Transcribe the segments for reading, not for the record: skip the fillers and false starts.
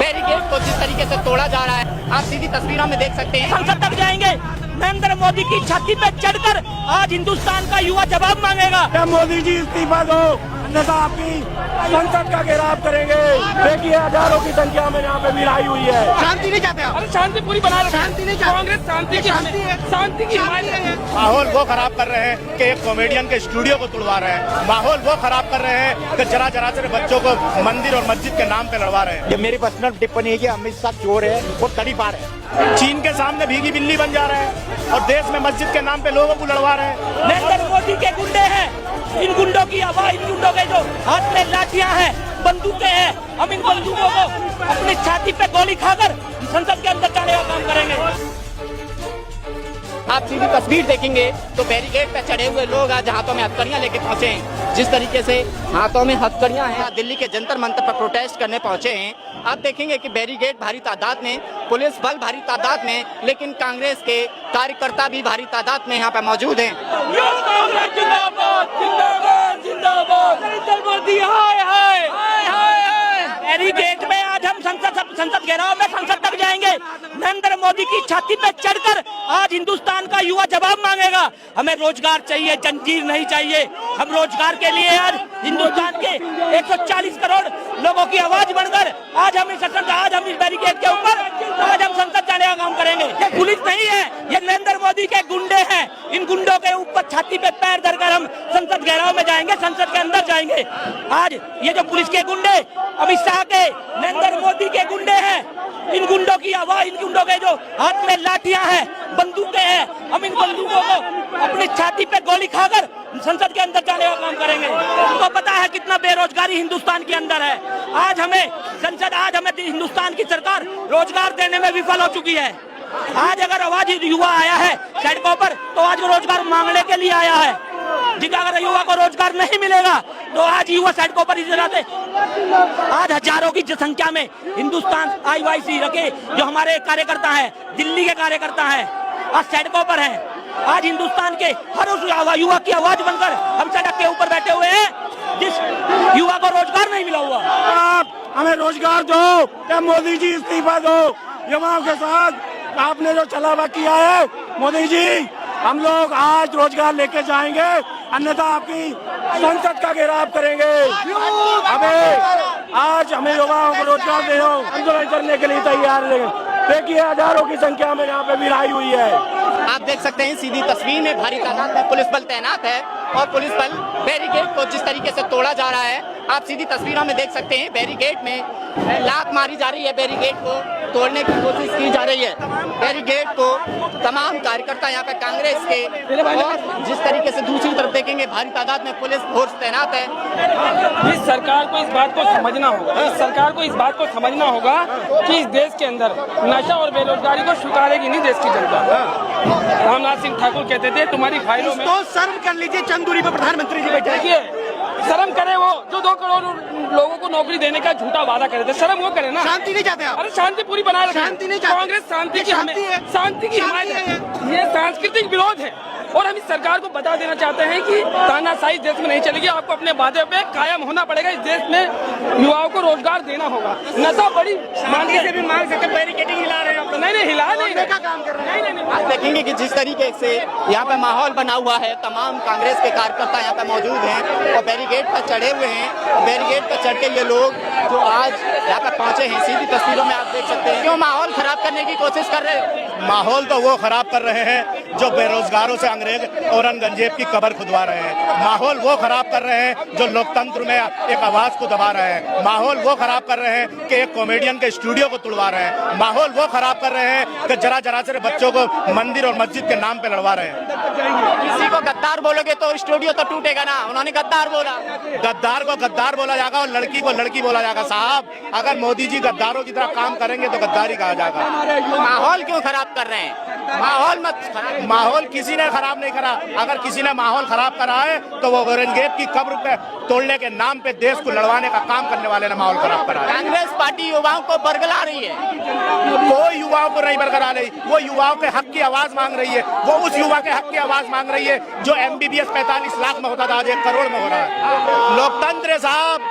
Barricade को जिस तरीके से तोड़ा जा रहा है, आप सीधी तस्वीरों में देख सकते हैं। संसद तक जाएंगे, नरेंद्र मोदी की छाती पे चढ़कर आज हिंदुस्तान का युवा जवाब मांगेगा। मोदी जी इस्तीफा दो, अन्यथा आपकी संसद का घेराव करेंगे। देखिए हजारों की संख्या में यहाँ पे भिड़ाई हुई है। शांति नहीं चाहते आप? अरे शांति पूरी बना रहे, शांति नहीं चाहते? कांग्रेस शांति की हिमायत। माहौल वो खराब कर रहे हैं कि एक कॉमेडियन के स्टूडियो को तुड़वा रहे हैं। माहौल वो खराब कर रहे हैं कि जरा से बच्चों को मंदिर और मस्जिद के नाम पे लड़वा रहे हैं। ये मेरी पर्सनल टिप्पणी है कि अमित शाह चोर है, वो तड़ी पार है। चीन के सामने भीगी बिल्ली बन जा रहे हैं और देश में मस्जिद के नाम पे लोगों को लड़वा रहे हैं। नरेंद्र मोदी के गुंडे हैं, इन गुंडों की आवाज, इन गुंडों के जो हाथ में लाठियां हैं, बंदूकें हैं, हम इन बंदूकों को अपनी छाती पे गोली खाकर संसद के अंदर जाने का काम करेंगे। आप सीधी तस्वीर देखेंगे तो बैरिकेड पे चढ़े हुए लोग आज हाथों में हथकड़ियां लेके पहुंचे हैं। जिस तरीके से हाथों में हथकड़ियां हैं, दिल्ली के जंतर मंतर पर प्रोटेस्ट करने पहुंचे हैं। आप देखेंगे कि बैरिकेड भारी तादाद में, पुलिस बल भारी तादाद में, लेकिन कांग्रेस के कार्यकर्ता भी भारी तादाद में यहाँ पे मौजूद हैं। बैरिकेड में आज हम संसद घेराव में संसद तक जाएंगे, नरेंद्र मोदी की छाती पे चढ़कर आज हिंदुस्तान का युवा जवाब मांगेगा। हमें रोजगार चाहिए, जंजीर नहीं चाहिए। हम रोजगार के लिए आज हिंदुस्तान के 140 करोड़ लोगों की आवाज बनकर आज हम इस बैरिकेड के ऊपर आज हम संसद जाने का काम करेंगे। ये पुलिस नहीं है, ये नरेंद्र मोदी के गुंडे हैं। इन गुंडों के ऊपर छाती पे पैर धरकर हम संसद घेराव में जाएंगे, संसद के अंदर जाएंगे। आज ये जो पुलिस के गुंडे, अमित शाह के, नरेंद्र मोदी के गुंडे हैं, इन गुंडों की आवाज, इन गुंडों के जो हाथ में लाठियां हैं, बंदूकें हैं, हम इन बंदूकों को अपनी छाती पे गोली खाकर संसद के अंदर जाने का काम करेंगे। उनको पता है कितना बेरोजगारी हिंदुस्तान के अंदर है। आज हमें हिंदुस्तान की सरकार रोजगार देने में विफल हो चुकी है। आज अगर आवाज युवा आया है सड़कों पर, तो आज वो रोजगार मांगने के लिए आया है। जिनका अगर युवा को रोजगार नहीं मिलेगा तो आज युवा सड़कों पर इस तरह से आज हजारों की संख्या में हिंदुस्तान IYC रखे जो हमारे कार्यकर्ता हैं, दिल्ली के कार्यकर्ता हैं, आज सड़कों पर हैं। आज हिंदुस्तान के हर उस युवा की आवाज बनकर हम सड़क के ऊपर बैठे हुए हैं जिस युवा को रोजगार नहीं मिला हुआ। आप हमें रोजगार दो या मोदी जी इस्तीफा दो। युवाओं के साथ आपने जो छलावा किया है, मोदी जी हम लोग आज रोजगार लेके जाएंगे, अन्यथा आपकी संसद का घेराव करेंगे। हमें युवाओं को रोजगार दे दो, आंदोलन करने के लिए तैयार रहेंगे। देखिए हजारों की संख्या में यहाँ पे भिड़ाई हुई है। आप देख सकते हैं सीधी तस्वीर में भारी तादाद में पुलिस बल तैनात है और पुलिस बल बैरिकेड को जिस तरीके से तोड़ा जा रहा है, आप सीधी तस्वीरों में देख सकते हैं। बैरिकेड में लात मारी जा रही है, बैरिकेड को तोड़ने की कोशिश की जा रही है। बैरिकेड को तमाम कार्यकर्ता यहाँ पे कांग्रेस के, और जिस तरीके से दूसरी तरफ देखेंगे भारी तादाद में पुलिस फोर्स तैनात है। इस सरकार को इस बात को समझना होगा, इस सरकार को इस बात को समझना होगा कि इस देश के अंदर नशा और बेरोजगारी को स्वीकारेगी नहीं देश की जनता। रामनाथ सिंह ठाकुर कहते थे तुम्हारी फाइलों में तो शर्म कर लीजिए, चंदूरी पे प्रधानमंत्री जी बैठे। देखिए शर्म करे वो जो 2 करोड़ लोगों को नौकरी देने का झूठा वादा करे थे, शर्म वो करे ना। शांति नहीं चाहते आप? अरे शांति पूरी बना रहे, शांति नहीं चाहते? कांग्रेस शांति की हिमायत है। ये सांस्कृतिक विरोध है और हम इस सरकार को बता देना चाहते हैं कि तानाशाही देश में नहीं चलेगी। आपको अपने वादे पे कायम होना पड़ेगा। इस देश में युवाओं को रोजगार देना होगा। नशा बड़ी मांगी से भी मांग सकते, बैरिकेडिंग हिला रहे हैं। नहीं हिला नहीं का काम कर रहे हैं। आप देखेंगे कि जिस तरीके से यहाँ पे माहौल बना हुआ है, तमाम कांग्रेस के कार्यकर्ता यहाँ पे मौजूद हैं और बैरिकेड पर चढ़े हुए हैं। बैरिकेड पर चढ़ के ये लोग जो आज यहाँ पे पहुंचे हैं, सीधी तस्वीरों में आप देख सकते हैं। क्यों माहौल खराब करने की कोशिश कर रहे हो? माहौल तो वो खराब कर रहे हैं जो बेरोजगारों से अंग्रेज औरंगजेब की कब्र खुदवा रहे हैं। माहौल वो खराब कर रहे हैं जो लोकतंत्र में एक आवाज को दबा रहे हैं। माहौल वो खराब कर रहे हैं कि एक कॉमेडियन के स्टूडियो को तुड़वा रहे हैं। माहौल वो खराब कर रहे हैं कि जरा से बच्चों को मंदिर और मस्जिद के नाम पे लड़वा रहे हैं। किसी को गद्दार बोलोगे तो स्टूडियो तो टूटेगा ना। उन्होंने गद्दार बोला, गद्दार को गद्दार बोला जाएगा और लड़की को लड़की बोला जाएगा। साहब अगर मोदी जी गद्दारों की तरह काम करेंगे तो गद्दारी कहा जाएगा। माहौल क्यों खराब कर रहे हैं? माहौल मत खराब। माहौल किसी ने खराब नहीं करा। अगर किसी ने माहौल खराब करा है तो वो औरंगजेब की कब्र पे तोड़ने के नाम पे देश को लड़वाने का काम करने वाले ने माहौल खराब करा है। कांग्रेस पार्टी युवाओं को बरगला रही है। कोई युवाओं को नहीं बरकरार रही, वो युवाओं के हक की आवाज मांग रही है। वो उस युवा के हक की आवाज मांग रही है जो MBBS 45 लाख में होता था, आज 1 करोड़ में हो रहा है। लोकतंत्र साहब,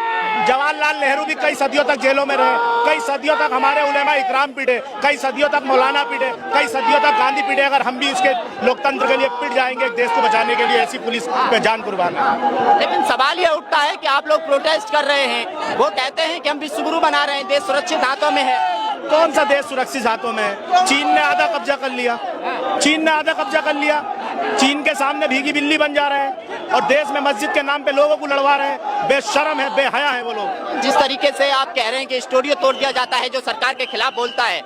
जवाहरलाल नेहरू भी कई सदियों तक जेलों में रहे, कई सदियों तक हमारे उलेमा इकराम पीटे, कई सदियों तक मौलाना पीटे, कई सदियों तक गांधी पीटे। अगर हम भी इसके लोकतंत्र के लिए पिट जाएंगे, देश को बचाने के लिए, ऐसी पुलिस पे जान कुर्बान है। लेकिन सवाल ये उठता है कि आप लोग प्रोटेस्ट कर रहे हैं, वो कहते हैं कि हम विश्व गुरु बना रहे हैं, देश सुरक्षित हाथों में है। कौन सा देश सुरक्षित हाथों में है? चीन ने आधा कब्जा कर लिया, चीन ने आधा कब्जा कर लिया। चीन के सामने भीगी बिल्ली बन जा रहे हैं और देश में मस्जिद के नाम पे लोगों को लड़वा रहे हैं। बेशर्म है, बेहया है वो लोग। जिस तरीके से आप कह रहे हैं कि स्टूडियो तोड़ दिया जाता है जो सरकार के खिलाफ बोलता है,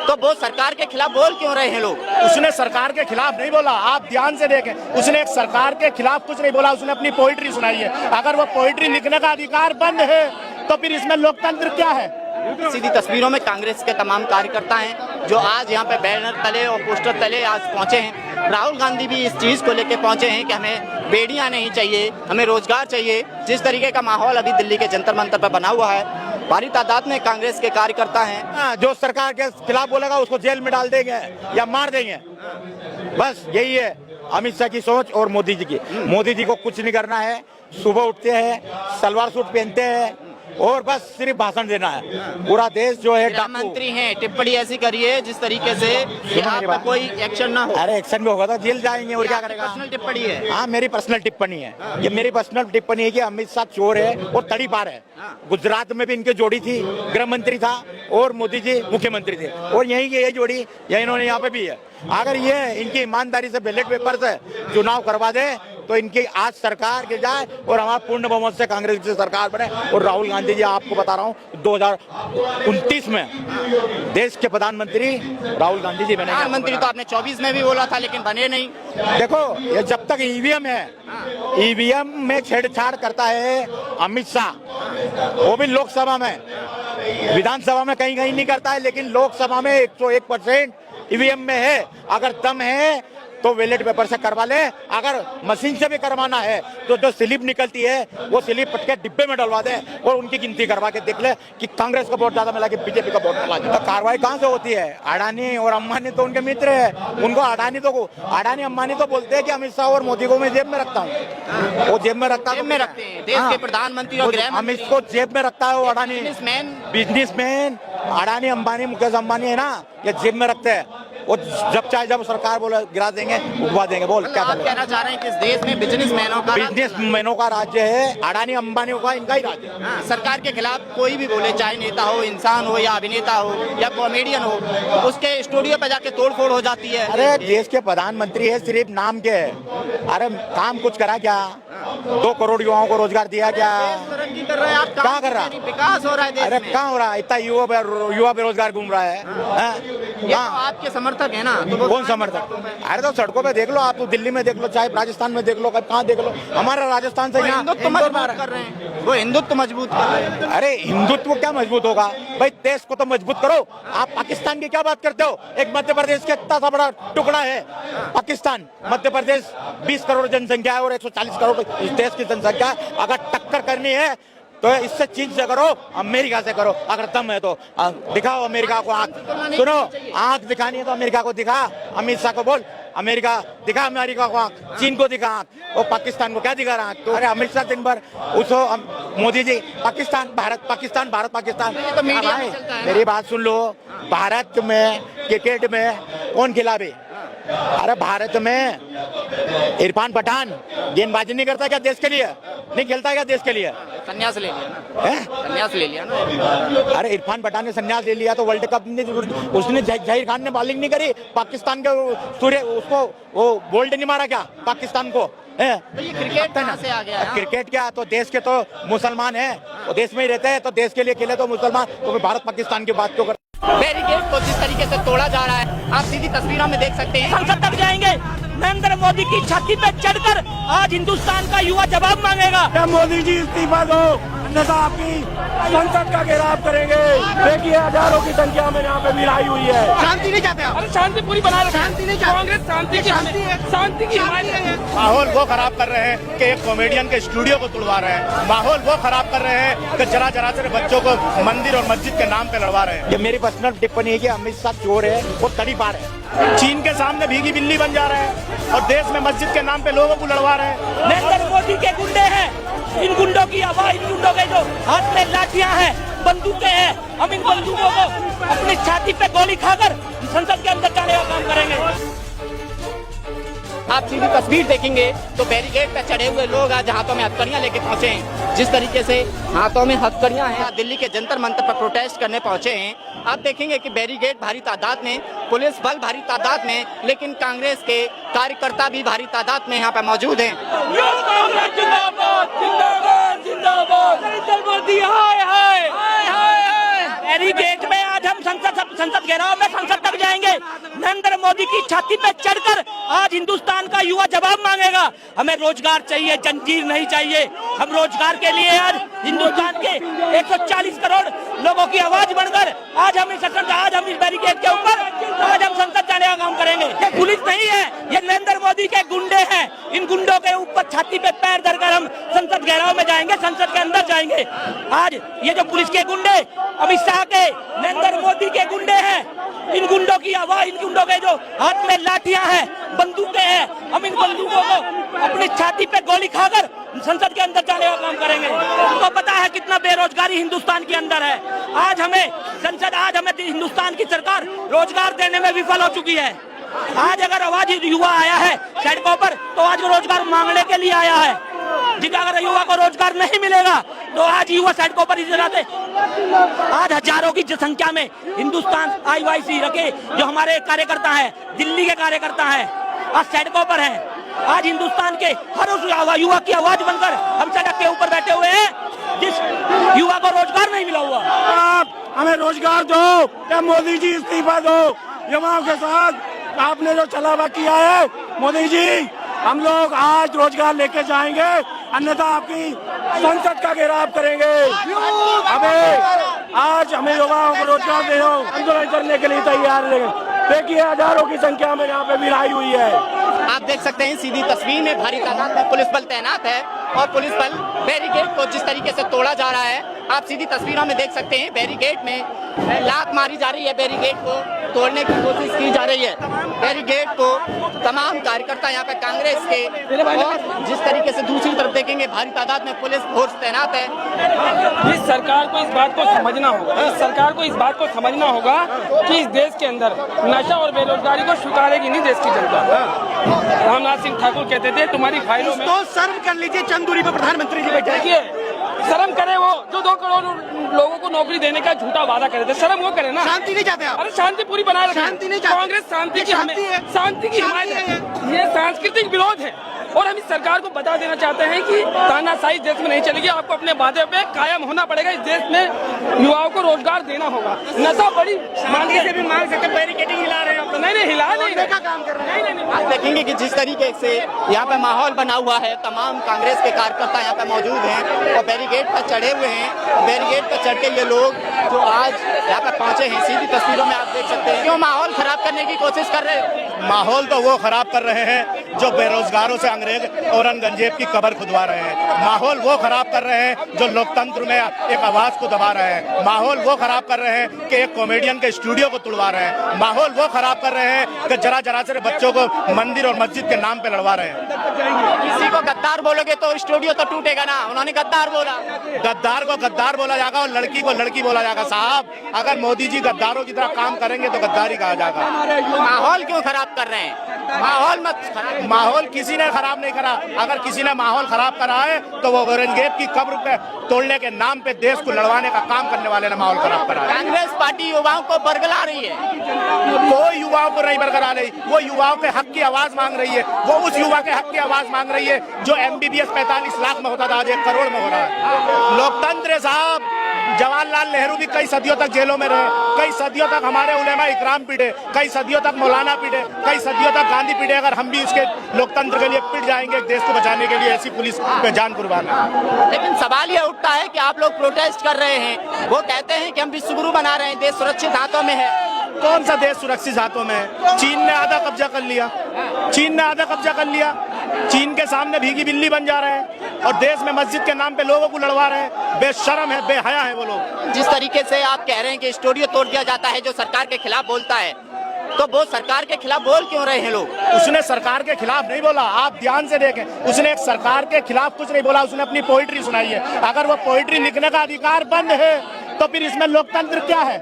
तो वो सरकार के खिलाफ बोल क्यों रहे हैं लोग? उसने सरकार के खिलाफ नहीं बोला, आप ध्यान से देखें, उसने एक सरकार के खिलाफ कुछ नहीं बोला, उसने अपनी पोइट्री सुनाई है। अगर वो पोइट्री लिखने का अधिकार बंद है तो फिर इसमें लोकतंत्र क्या है? सीधी तस्वीरों में कांग्रेस के तमाम कार्यकर्ता हैं जो आज यहाँ पे बैनर तले और पोस्टर तले आज पहुंचे हैं। राहुल गांधी भी इस चीज को लेके पहुंचे हैं कि हमें बेड़ियां नहीं चाहिए, हमें रोजगार चाहिए। जिस तरीके का माहौल अभी दिल्ली के जंतर मंतर पर बना हुआ है, भारी तादाद में कांग्रेस के कार्यकर्ता हैं। जो सरकार के खिलाफ बोलेगा उसको जेल में डाल देंगे या मार देंगे, बस यही है अमित शाह की सोच और मोदी जी की। मोदी जी को कुछ नहीं करना है, सुबह उठते हैं, सलवार सूट पहनते हैं और बस सिर्फ भाषण देना है। पूरा देश जो है मंत्री हैं, टिप्पणी ऐसी करिए जिस तरीके से कि आप पे कोई एक्शन ना हो। अरे एक्शन भी होगा तो जेल जाएंगे और क्या करेगा? पर्सनल टिप्पणी है। हाँ, मेरी पर्सनल टिप्पणी है, ये मेरी पर्सनल टिप्पणी है कि अमित शाह चोर है और तड़ीपार है। गुजरात में भी इनकी जोड़ी थी, गृह मंत्री था और मोदी जी मुख्यमंत्री थे, और यही की यही जोड़ी यही इन्होंने यहाँ पे भी है। अगर ये इनकी ईमानदारी से बैलेट पेपर से चुनाव करवा दे तो इनकी आज सरकार गिर जाए और हमारा पूर्ण बहुमत से कांग्रेस की सरकार बने। और राहुल गांधी जी, आपको बता रहा हूँ, 2029 में देश के प्रधानमंत्री राहुल गांधी जी बने। प्रधानमंत्री तो आपने 24 में भी बोला था लेकिन बने नहीं। देखो, ये जब तक ईवीएम है, ईवीएम में छेड़छाड़ करता है अमित शाह, वो भी लोकसभा में, विधानसभा में कहीं कहीं नहीं करता है, लेकिन लोकसभा में 101% ईवीएम में है। अगर दम है तो बैलेट पेपर से करवा ले, अगर मशीन से भी करवाना है तो जो स्लिप निकलती है वो स्लिप पटके डिब्बे में डलवा दे और उनकी गिनती करवा के देख ले कि कांग्रेस का वोट ज्यादा मिला कि बीजेपी का वोट मिला। तो कार्रवाई कहाँ से होती है? अडानी और अंबानी तो उनके मित्र है, उनको अडानी अंबानी तो बोलते हैं कि अमित शाह और मोदी को मैं जेब में रखता हूँ, वो जेब में रखते हैं। देश के प्रधानमंत्री और गृह मंत्री अमित को जेब में रखता है वो अडानी। बिजनेसमैन अडानी अंबानी, मुकेश अंबानी है ना, ये जेब में रखते हैं। वो जब चाहे जब सरकार बोले गिरा देंगे, उगवा देंगे। बोल क्या कहना चाह रहे हैं कि इस देश में बिजनेसमैनों का राज्य है, अडानी अंबानी का इनका ही राज्य है। सरकार के खिलाफ कोई भी बोले, चाहे नेता हो, इंसान हो, या अभिनेता हो, या कॉमेडियन हो, उसके स्टूडियो पे जाके तोड़फोड़ हो जाती है। अरे देश के प्रधानमंत्री है, सिर्फ नाम के है। अरे काम कुछ करा क्या? 2 करोड़ युवाओं को रोजगार दिया क्या? क्या कर रहा? विकास हो रहा है। अरे कहाँ हो रहा है? इतना युवा बेरोजगार घूम रहा है। ये तो आपके समर्थक है ना, तो कौन समर्थक? अरे तो सड़कों पे देख लो, आप तो दिल्ली में देख लो, चाहे राजस्थान में देख लो, कहाँ देख लो, हमारा राजस्थान से हिंदुत्व मजबूत कर रहे हैं, वो हिंदुत्व मजबूत कर रहे हैं। अरे हिंदुत्व क्या मजबूत होगा भाई? देश को तो मजबूत करो। आप पाकिस्तान की क्या बात करते हो? एक मध्य प्रदेश का इतना सा बड़ा टुकड़ा है पाकिस्तान। मध्य प्रदेश 20 करोड़ जनसंख्या है और 140 करोड़ इस देश की जनसंख्या। अगर टक्कर करनी है तो इससे चीन से करो, अमेरिका से करो। अगर दम है तो दिखाओ अमेरिका को आंख। सुनो, आंख दिखानी है तो अमेरिका को दिखा। अमित शाह को बोल, अमेरिका दिखा, अमेरिका को आंख, चीन को दिखा आंख, और पाकिस्तान को क्या दिखा रहा है? तो अरे अमित शाह दिन भर उसको मोदी जी पाकिस्तान भारत पाकिस्तान भारत पाकिस्तान। मेरी बात सुन लो, भारत में क्रिकेट में कौन खिलाड़ी? अरे भारत में इरफान पठान गेंदबाजी नहीं करता क्या देश के लिए? नहीं खेलता है क्या देश के लिए? संन्यास ले लिया, संन्यास ले लिया ना। अरे इरफान पठान ने संन्यास ले लिया तो वर्ल्ड कप ने उसने जहीर खान ने बॉलिंग नहीं करी, पाकिस्तान के सूर्य उसको वो बोल्ड नहीं मारा क्या पाकिस्तान को? तो ये क्रिकेट कहाँ से आ गया है? क्रिकेट क्या, तो देश के तो मुसलमान है, वो देश में ही रहते हैं, तो देश के लिए खेले तो मुसलमान, तो फिर भारत पाकिस्तान की बात क्यों कर? बैरिकेड को जिस तरीके से तोड़ा जा रहा है, आप सीधी तस्वीरों में देख सकते हैं। संसद तक जाएंगे, नरेंद्र मोदी की छाती पे चढ़कर आज हिंदुस्तान का युवा जवाब मांगेगा। मोदी जी इस्तीफा दो, अन्यथा आपकी संसद का घेराव करेंगे। देखिए हजारों की संख्या में यहाँ पे भी आई हुई है। शांति नहीं चाहते आप? अरे शांति पूरी बना रहे, शांति नहीं चाहते? कांग्रेस शांति की हिमायत। माहौल वो खराब कर रहे हैं कि एक कॉमेडियन के स्टूडियो को तुड़वा रहे हैं। माहौल वो खराब कर रहे हैं कि जरा जरा से बच्चों को मंदिर और मस्जिद के नाम पे लड़वा रहे हैं। ये मेरी पर्सनल टिप्पणी है कि अमित शाह चोर है, वो तड़ीपार है। चीन के सामने भीगी बिल्ली बन जा रहे हैं और देश में मस्जिद के नाम पे लोगों को लड़वा रहे हैं। नरेंद्र मोदी के गुंडे हैं, इन गुंडों की आवाज, इन गुंडों के के जो हाथ में लाठियां हैं, बंदूकें हैं, हम इन बंदूकों को अपनी छाती पे गोली खाकर संसद के अंदर जाने का काम करेंगे। आप सीधी तस्वीर देखेंगे तो बैरिकेड पे चढ़े हुए लोग आज हाथों में हथकड़ियां लेके पहुंचे हैं। जिस तरीके से हाथों में हथकड़ियां हैं, दिल्ली के जंतर मंतर पर प्रोटेस्ट करने पहुंचे हैं। आप देखेंगे कि बैरिकेड भारी तादाद में, पुलिस बल भारी तादाद में, लेकिन कांग्रेस के कार्यकर्ता भी भारी तादाद में यहाँ पे मौजूद हैं। बैरिकेड में आज हम संसद घेराव में संसद तक जाएंगे। नरेंद्र मोदी की छाती पे चढ़कर आज हिंदुस्तान का युवा जवाब मांगेगा। हमें रोजगार चाहिए, जंजीर नहीं चाहिए। हम रोजगार के लिए आज हिंदुस्तान के 140 करोड़ लोगों की आवाज बनकर आज हम इस बैरिकेड के ऊपर आज हम संसद जाने का काम करेंगे। ये पुलिस नहीं है, ये नरेंद्र मोदी के गुंडे हैं। इन गुंडों के ऊपर छाती पे पैर धरकर हम संसद घेराव में जाएंगे, संसद के अंदर जाएंगे। आज ये जो पुलिस के गुंडे, अमित शाह के, नरेंद्र मोदी के गुंडे हैं, इन गुंडों की आवाज, इन गुंडों के जो हाथ में लाठियां हैं, बंदूकें हैं, हम इन बंदूकों को अपनी छाती पे गोली खाकर संसद के अंदर जाने का काम करेंगे। उनको पता है कितना बेरोजगारी हिंदुस्तान के अंदर है। आज हमें हिंदुस्तान की सरकार रोजगार देने में विफल हो चुकी है। आज अगर आवाज युवा आया है सड़कों पर तो आज वो रोजगार मांगने के लिए आया है। जिनका अगर युवा को रोजगार नहीं मिलेगा तो आज युवा सड़कों पर इस तरह आज हजारों की संख्या में हिंदुस्तान IYC रखे जो हमारे कार्यकर्ता हैं, दिल्ली के कार्यकर्ता हैं, आज सड़कों पर हैं। आज हिंदुस्तान के हर उस युवा की आवाज बनकर हम सड़क के ऊपर बैठे हुए हैं जिस युवा को रोजगार नहीं मिला हुआ। आप हमें रोजगार दो या मोदी जी इस्तीफा दो। युवाओं के साथ आपने जो छलावा किया है मोदी जी, हम लोग आज रोजगार लेके जाएंगे, अन्यथा आपकी संसद का घेराव करेंगे। हमें युवाओं को रोजगार दे, आंदोलन करने के लिए तैयार है। देखिए हजारों की संख्या में यहाँ पे भिड़ाई हुई है। आप देख सकते हैं सीधी तस्वीर में भारी तादाद में पुलिस बल तैनात है और पुलिस बल बैरिकेड को जिस तरीके से तोड़ा जा रहा है, आप सीधी तस्वीरों में देख सकते हैं। बैरिकेड में लात मारी जा रही है, बैरिकेड को तोड़ने की कोशिश की जा रही है। बैरिकेड को तमाम कार्यकर्ता यहाँ पे कांग्रेस के, और जिस तरीके से दूसरी तरफ देखेंगे भारी तादाद में पुलिस फोर्स तैनात है। इस सरकार को इस बात को समझना होगा, इस सरकार को इस बात को समझना होगा कि इस देश के अंदर नशा और बेरोजगारी को स्वीकारेगी नहीं देश की जनता। रामनाथ सिंह ठाकुर कहते थे तुम्हारी फाइलों में तो शर्म कर लीजिए, चंद दूरी पर प्रधानमंत्री जी बैठे। देखिए शर्म करे वो जो 2 करोड़ लोगों को नौकरी देने का झूठा वादा करे थे, शर्म वो करे ना। शांति नहीं चाहते आप? अरे शांति पूरी बनाए रखें। शांति नहीं चाहते? कांग्रेस शांति की हिमायत है। ये सांस्कृतिक विरोध है और हम इस सरकार को बता देना चाहते हैं कि तानाशाही देश में नहीं चलेगी। आपको अपने वादे पे कायम होना पड़ेगा। इस देश में युवाओं को रोजगार देना होगा। नशा बड़ी मांगी से भी मांग सकते, बैरिकेडिंग हिला रहे हैं। नहीं हिला नहीं का काम कर रहे हैं। आप देखेंगे कि जिस तरीके से यहाँ पे माहौल बना हुआ है, तमाम कांग्रेस के कार्यकर्ता यहाँ पे मौजूद हैं और बैरिकेड पर चढ़े हुए हैं। बैरिकेड पर चढ़ के ये लोग जो आज यहाँ पे पहुंचे हैं, सीधी तस्वीरों में आप देख सकते हैं। क्यों माहौल खराब करने की कोशिश कर रहे हैं? माहौल तो वो खराब कर रहे हैं जो बेरोजगारों से अंग्रेज औरंगजेब की कब्र खुदवा रहे हैं। माहौल वो खराब कर रहे हैं जो लोकतंत्र में एक आवाज को दबा रहे हैं। माहौल वो खराब कर रहे हैं कि एक कॉमेडियन के स्टूडियो को तुड़वा रहे हैं। माहौल वो खराब कर रहे हैं कि जरा से बच्चों को मंदिर और मस्जिद के नाम पे लड़वा रहे हैं। किसी को गद्दार बोलोगे तो स्टूडियो तो टूटेगा ना। उन्होंने गद्दार बोला, गद्दार को गद्दार बोला जाएगा और लड़की को लड़की बोला जाएगा। साहब अगर मोदी जी गद्दारों की तरह काम करेंगे तो गद्दारी कहा जाएगा। माहौल क्यों खराब कर रहे हैं? माहौल मत खराब। माहौल किसी ने खराब नहीं करा। अगर किसी ने माहौल खराब करा है तो वो औरंगजेब की कब्र पे तोड़ने के नाम पे देश को लड़वाने का काम करने वाले ने माहौल खराब करा है। कांग्रेस पार्टी युवाओं को बरगला रही है। कोई युवाओं को नहीं बरकरार रही, वो युवाओं के हक की आवाज मांग रही है। वो उस युवा के हक की आवाज मांग रही है जो MBBS 45 लाख में होता था, आज 1 करोड़ में हो रहा है। लोकतंत्र साहब, जवाहरलाल नेहरू भी कई सदियों तक जेलों में रहे, कई सदियों तक हमारे उलेमा इकराम पीटे, कई सदियों तक मौलाना पीटे, कई सदियों तक गांधी पीटे। अगर हम भी इसके लोकतंत्र के लिए पिट जाएंगे, देश को बचाने के लिए ऐसी पुलिस पे जान कुर्बान है। लेकिन सवाल ये उठता है कि आप लोग प्रोटेस्ट कर रहे हैं, वो कहते हैं कि हम विश्व गुरु बना रहे हैं, देश सुरक्षित हाथों में है। कौन सा देश सुरक्षित हाथों में है? चीन ने आधा कब्जा कर लिया, चीन ने आधा कब्जा कर लिया। चीन के सामने भीगी बिल्ली बन जा रहे हैं और देश में मस्जिद के नाम पे लोगों को लड़वा रहे हैं। बेशर्म है, बेहया है वो लोग। जिस तरीके से आप कह रहे हैं कि स्टूडियो तोड़ दिया जाता है जो सरकार के खिलाफ बोलता है, तो वो सरकार के खिलाफ बोल क्यों रहे हैं लोग? उसने सरकार के खिलाफ नहीं बोला, आप ध्यान से देखें, उसने एक सरकार के खिलाफ कुछ नहीं बोला, उसने अपनी पोइट्री सुनाई है। अगर वो पोइट्री लिखने का अधिकार बंद है तो फिर इसमें लोकतंत्र क्या है?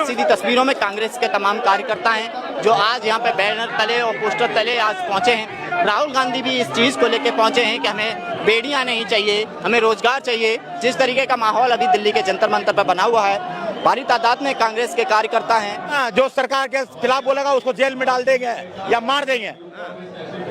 सीधी तस्वीरों में कांग्रेस के तमाम कार्यकर्ता हैं जो आज यहाँ पे बैनर तले और पोस्टर तले आज पहुंचे हैं। राहुल गांधी भी इस चीज को लेके पहुंचे हैं कि हमें बेड़ियां नहीं चाहिए, हमें रोजगार चाहिए। जिस तरीके का माहौल अभी दिल्ली के जंतर मंतर पर बना हुआ है, भारी तादाद में कांग्रेस के कार्यकर्ता हैं। जो सरकार के खिलाफ बोलेगा उसको जेल में डाल देंगे या मार देंगे,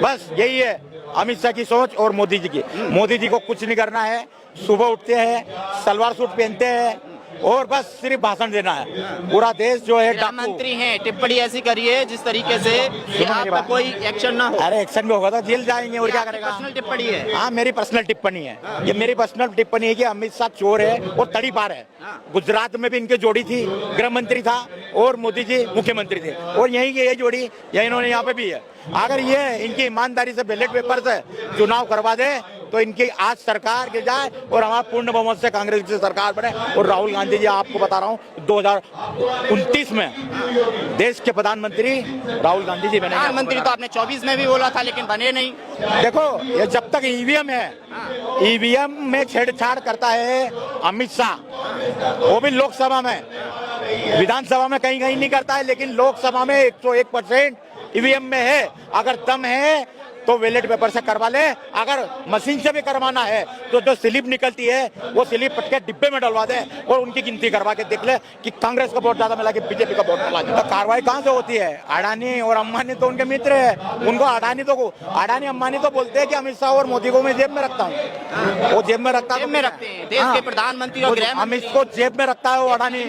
बस यही है अमित शाह की सोच और मोदी जी की। मोदी जी को कुछ नहीं करना है, सुबह उठते हैं, सलवार सूट पहनते हैं और बस सिर्फ भाषण देना है। पूरा देश जो है गृह मंत्री हैं, टिप्पणी ऐसी करिए जिस तरीके से कि आप पे कोई एक्शन ना हो। अरे एक्शन भी होगा तो जेल जाएंगे और क्या करेगा? पर्सनल टिप्पणी है। हाँ, मेरी पर्सनल टिप्पणी है, ये मेरी पर्सनल टिप्पणी है कि अमित शाह चोर है और तड़ीपार है। गुजरात में भी इनकी जोड़ी थी, गृह मंत्री था और मोदी जी मुख्यमंत्री थे, और यही की ये जोड़ी यही इन्होंने यहाँ पे भी है। अगर ये इनकी ईमानदारी से बैलेट पेपर से चुनाव करवा दे तो इनकी आज सरकार गिर जाए और हमारा पूर्ण बहुमत से कांग्रेस की सरकार बने। और राहुल गांधी जी, आपको बता रहा हूँ, 2029 में देश के प्रधानमंत्री राहुल गांधी जी बने। प्रधानमंत्री तो आपने 24 में भी बोला था लेकिन बने नहीं। देखो, ये जब तक ईवीएम है, ईवीएम में छेड़छाड़ करता है अमित शाह, वो भी लोकसभा में, विधानसभा में कहीं कहीं नहीं करता है, लेकिन लोकसभा में 101% ईवीएम में है। अगर दम है तो बैलेट पेपर से करवा ले, अगर मशीन से भी करवाना है तो जो स्लिप निकलती है वो स्लिप के डिब्बे में डलवा दे और उनकी गिनती करवा के देख ले कि कांग्रेस का वोट ज्यादा मिला कि बीजेपी का वोट मिला। तो कार्रवाई कहाँ से होती है? अडानी और अंबानी तो उनके मित्र है, उनको अडानी अंबानी तो बोलते हैं कि अमित शाह और मोदी को मैं जेब में रखता हूँ, वो जेब में रखता जेब में रखते हैं देश के प्रधानमंत्री और गृह मंत्री अमित को जेब में रखता है। वो अडानी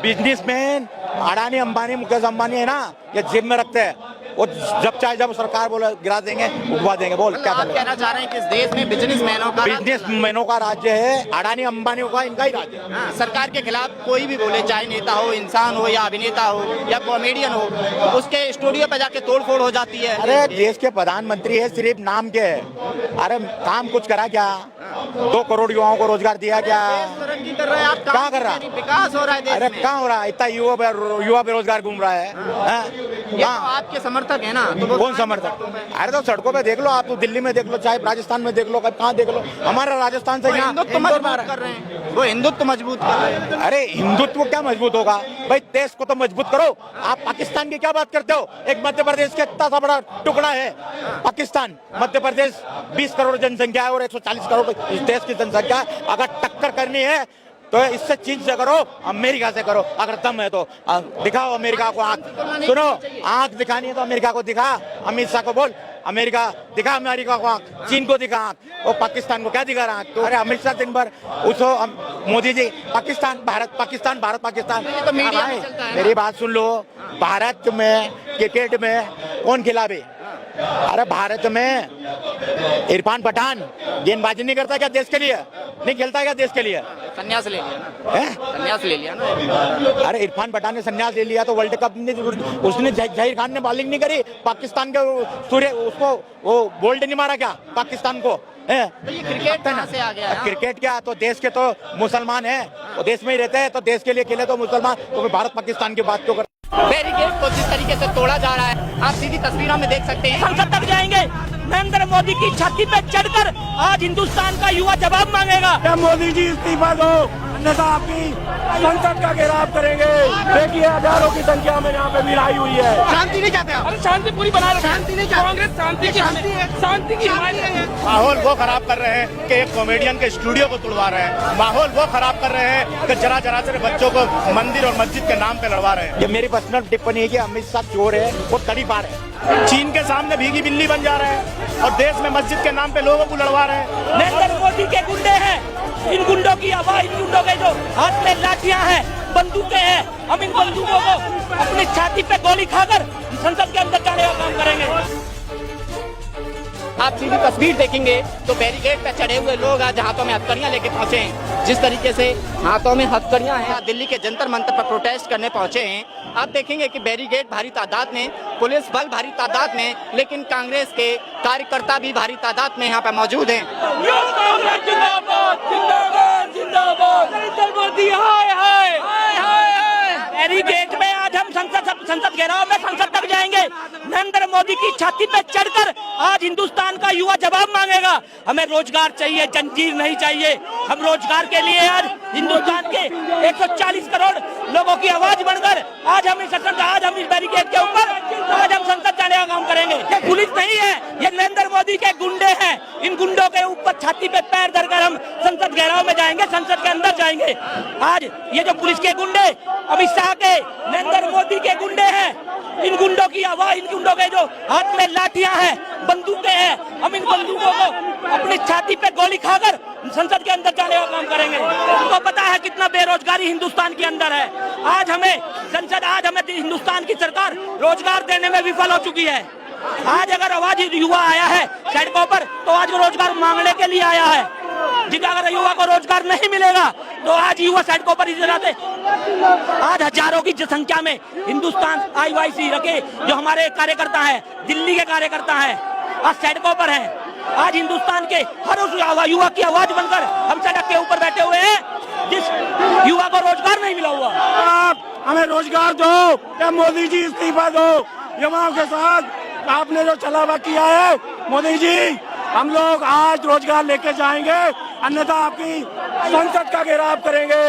बिजनेसमैन अडानी अंबानी मुकेश अंबानी है ना, ये जेब में रखते हैं। वो जब चाहे जब सरकार बोले गिरा देंगे, उगवा देंगे। बोल क्या आप कहना चाह रहे हैं कि इस देश में बिजनेसमैनों का राज्य है, अडानी अंबानी का इनका ही राज्य है। हाँ, सरकार के खिलाफ कोई भी बोले, चाहे नेता हो, इंसान हो या अभिनेता हो या कॉमेडियन हो, उसके स्टूडियो पे जाके तोड़फोड़ हो जाती है। अरे देश के प्रधानमंत्री है, सिर्फ नाम के है। अरे काम कुछ करा क्या? 2 करोड़ युवाओं को रोजगार दिया क्या? तरक्की कर रहे हैं आप, कहाँ कर रहा? विकास हो रहा है देश अरे में। कहाँ हो रहा है? इतना युवा बेरोजगार घूम रहा है। ये तो आपके समर्थक है ना, तो कौन समर्थक? अरे तो सड़कों पे देख लो, आप तो दिल्ली में देख लो, चाहे राजस्थान में देख लो, कहाँ देख लो, हमारा राजस्थान से हिंदुत्व मजबूत कर रहे हैं, वो हिंदुत्व मजबूत कर रहे हैं। अरे हिंदुत्व क्या मजबूत होगा भाई? देश को तो मजबूत करो। आप पाकिस्तान की क्या बात करते हो? एक मध्य प्रदेश का इतना सा बड़ा टुकड़ा है पाकिस्तान। मध्य प्रदेश 20 करोड़ जनसंख्या है और 140 करोड़ इस देश की जनसंख्या। अगर टक्कर करनी है तो इससे चीन से करो, अमेरिका से करो। अगर दम है तो दिखाओ अमेरिका को आंख। सुनो, आंख दिखानी है तो अमेरिका को दिखा। अमित शाह को बोल, अमेरिका दिखा, अमेरिका को आंख, चीन को दिखा आंख, और पाकिस्तान को क्या दिखा रहा है? तो अरे अमित शाह दिन भर उसको मोदी जी पाकिस्तान भारत पाकिस्तान भारत पाकिस्तान। तो मीडिया में चलता है। मेरी बात सुन लो, भारत में क्रिकेट में कौन खिलाड़ी? अरे भारत में इरफान पठान गेंदबाजी नहीं करता क्या देश के लिए? नहीं खेलता क्या देश के लिए? संन्यास ले लिया, संन्यास ले लिया ना। अरे इरफान पठान ने संन्यास ले लिया तो वर्ल्ड कप ने उसने जहीर खान ने बॉलिंग नहीं करी, पाकिस्तान के सूर्य उसको वो बोल्ड नहीं मारा क्या पाकिस्तान को? तो ये क्रिकेट कहाँ से आ गया है? क्रिकेट क्या, तो देश के तो मुसलमान है, वो देश में ही रहते हैं, तो देश के लिए खेले तो मुसलमान, तो भारत पाकिस्तान की बात क्यों कर? बैरिकेड को जिस तरीके से तोड़ा जा रहा है, आप सीधी तस्वीरों में देख सकते हैं। संसद तक जाएंगे, नरेंद्र मोदी की छाती पे चढ़कर आज हिंदुस्तान का युवा जवाब मांगेगा। क्या मोदी जी इस्तीफा दो, अन्यथा आपकी संसद का घेराव करेंगे। देखिए हजारों की संख्या में यहाँ पे भिड़ाई हुई है। शांति नहीं चाहते आप? अरे शांति पूरी बना रहे, शांति नहीं चाहते। कांग्रेस शांति की हिमायत। माहौल वो खराब कर रहे हैं कि एक कॉमेडियन के स्टूडियो को तुड़वा रहे हैं। माहौल वो खराब कर रहे हैं कि जरा जरा से बच्चों को मंदिर और मस्जिद के नाम पे लड़वा रहे हैं। ये मेरी पर्सनल टिप्पणी है कि अमित शाह चोर है, वो तड़ीपार है। चीन के सामने भीगी बिल्ली बन जा रहे हैं और देश में मस्जिद के नाम पे लोगों को लड़वा रहे हैं। नरेंद्र मोदी के गुंडे हैं, इन गुंडों की आवाज, इन गुंडों के जो हाथ में लाठियां हैं, बंदूकें हैं, हम इन बंदूकों को अपनी छाती पे गोली खाकर संसद के अंदर जाने का काम करेंगे। आप सीधी तस्वीर देखेंगे तो बैरिकेड पे चढ़े हुए लोग आज हाथों में हथकड़ियां लेके पहुंचे हैं। जिस तरीके से हाथों में हथकड़ियां हैं, दिल्ली के जंतर मंतर पर प्रोटेस्ट करने पहुंचे हैं। आप देखेंगे कि बैरिकेड भारी तादाद में, पुलिस बल भारी तादाद में, लेकिन कांग्रेस के कार्यकर्ता भी भारी तादाद में यहाँ पे मौजूद हैं। नरेंद्र मोदी हाय हाय हाय हाय। बैरिकेड में आज हम संसद घेराव में संसद तक जाएंगे। नरेंद्र मोदी की छाती पे चढ़कर आज हिंदुस्तान का युवा जवाब मांगेगा। हमें रोजगार चाहिए, जंजीर नहीं चाहिए। हम रोजगार के लिए आज हिंदुस्तान के 140 करोड़ लोगों की आवाज बनकर आज हम इस बैरिकेड के ऊपर आज हम संसद जाने का काम करेंगे। ये पुलिस नहीं है, ये नरेंद्र मोदी के गुंडे हैं। इन गुंडों के ऊपर छाती पे पैर धरकर हम संसद घेराव में जाएंगे, संसद के अंदर जाएंगे। आज ये जो पुलिस के गुंडे, अमित शाह के, नरेंद्र मोदी के गुंडे हैं, इन गुंडों की आवाज, इन गुंडों के जो हाथ में लाठियां हैं, बंदूकें हैं, हम इन बंदूकों को अपनी छाती पे गोली खाकर संसद के अंदर जाने का काम करेंगे। उनको पता है कितना बेरोजगारी हिंदुस्तान के अंदर है। आज हमें हिंदुस्तान की सरकार रोजगार देने में विफल हो चुकी है। आज अगर आवाज युवा आया है सड़कों पर, तो आज वो रोजगार मांगने के लिए आया है। जिनका अगर युवा को रोजगार नहीं मिलेगा तो आज युवा सड़कों पर इस तरह से आज हजारों की संख्या में हिंदुस्तान IYC रखे जो हमारे कार्यकर्ता हैं, दिल्ली के कार्यकर्ता हैं, आज सड़कों पर हैं। आज हिंदुस्तान के हर उस युवा की आवाज बनकर हम सड़क के ऊपर बैठे हुए हैं जिस युवा को रोजगार नहीं मिला हुआ। आप हमें रोजगार दो या मोदी जी इस्तीफा दो। युवाओं के साथ आपने जो छलावा किया है मोदी जी, हम लोग आज रोजगार लेके जाएंगे, अन्यथा आपकी संसद का घेराव करेंगे।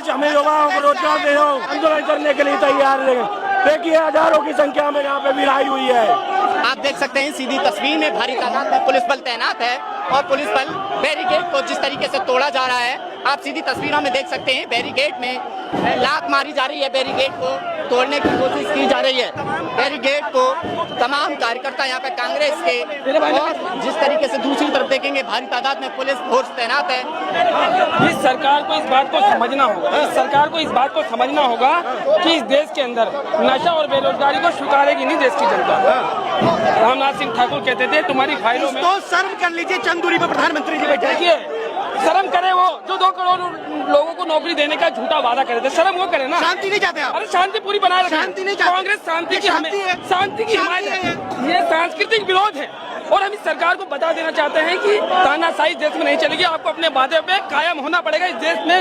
हमें युवाओं को रोजगार दे दो, आंदोलन करने के लिए तैयार रहेंगे। देखिए हजारों की संख्या में यहाँ पे विराई हुई है। आप देख सकते हैं सीधी तस्वीर में भारी तादाद में पुलिस बल तैनात है और पुलिस बल बैरिकेड को जिस तरीके से तोड़ा जा रहा है, आप सीधी तस्वीरों में देख सकते हैं। बैरिकेड में लात मारी जा रही है, बैरिकेड को तोड़ने की कोशिश की जा रही है। बैरिकेड को तमाम कार्यकर्ता यहाँ पे कांग्रेस के, और जिस तरीके से दूसरी तरफ देखेंगे भारी तादाद में पुलिस फोर्स तैनात है। इस सरकार को इस बात को समझना होगा, इस सरकार को इस बात को समझना होगा कि इस देश के अंदर नशा और बेरोजगारी को स्वीकारेगी नहीं देश की जनता। रामनाथ सिंह ठाकुर कहते थे तुम्हारी फाइलों में तो शर्म कर लीजिए, चंद दूरी पर प्रधानमंत्री जी बैठे हैं। देखिए शर्म करे वो जो 2 करोड़ लोगों को नौकरी देने का झूठा वादा करे थे, शर्म वो करे ना। शांति नहीं चाहते आप? अरे शांति पूरी बनाए रखें। शांति नहीं चाहते? कांग्रेस शांति की हिमायत है। ये सांस्कृतिक विरोध है और हम इस सरकार को बता देना चाहते हैं कि तानाशाही देश में नहीं चलेगी। आपको अपने वादे पे कायम होना पड़ेगा। इस देश में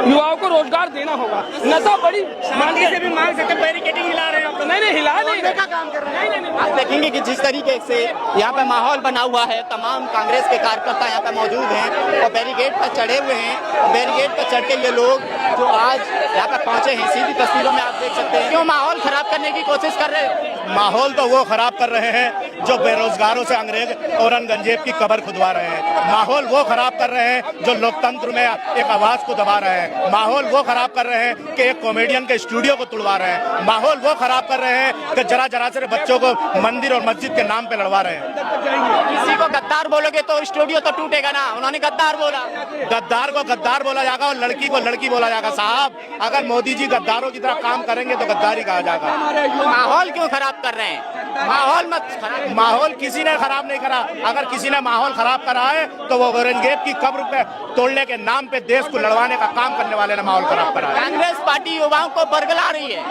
युवाओं को रोजगार देना होगा। नशा बड़ी शांति से भी मांग सकते, बैरिकेडिंग हिला रहे हैं। नहीं हिला नहीं का काम कर रहे हैं। आप देखेंगे कि जिस तरीके से यहाँ पे माहौल बना हुआ है, तमाम कांग्रेस के कार्यकर्ता यहाँ पे मौजूद हैं और बैरिकेड पर चढ़े हुए हैं। और बैरिकेड पर चढ़ के ये लोग जो आज यहाँ पे पहुंचे हैं, सीधी तस्वीरों में आप देख सकते हैं। क्यों माहौल खराब करने की कोशिश कर रहे हैं? माहौल तो वो खराब कर रहे हैं जो बेरोजगारों से अंग्रेज औरंगजेब की कब्र खुदवा रहे हैं। माहौल वो खराब कर रहे हैं जो लोकतंत्र में एक आवाज को दबा रहे हैं। माहौल वो खराब कर रहे हैं कि एक कॉमेडियन के स्टूडियो को तुड़वा रहे हैं। माहौल वो खराब कर रहे हैं कि जरा से बच्चों को मंदिर और मस्जिद के नाम पे लड़वा रहे हैं। किसी को गद्दार बोलोगे तो स्टूडियो तो टूटेगा ना। उन्होंने गद्दार बोला, गद्दार को गद्दार बोला जाएगा और लड़की को लड़की बोला जाएगा। साहब अगर मोदी जी गद्दारों की तरह काम करेंगे तो गद्दारी कहा जाएगा। माहौल क्यों खराब कर रहे हैं? माहौल मत खराब। माहौल किसी ने खराब नहीं करा। अगर किसी ने माहौल खराब करा है तो वो औरंगजेब की कब्र पे तोड़ने के नाम पे देश को लड़वाने का काम करने वाले ने माहौल खराब करा है। कांग्रेस पार्टी युवाओं को बरगला रही है।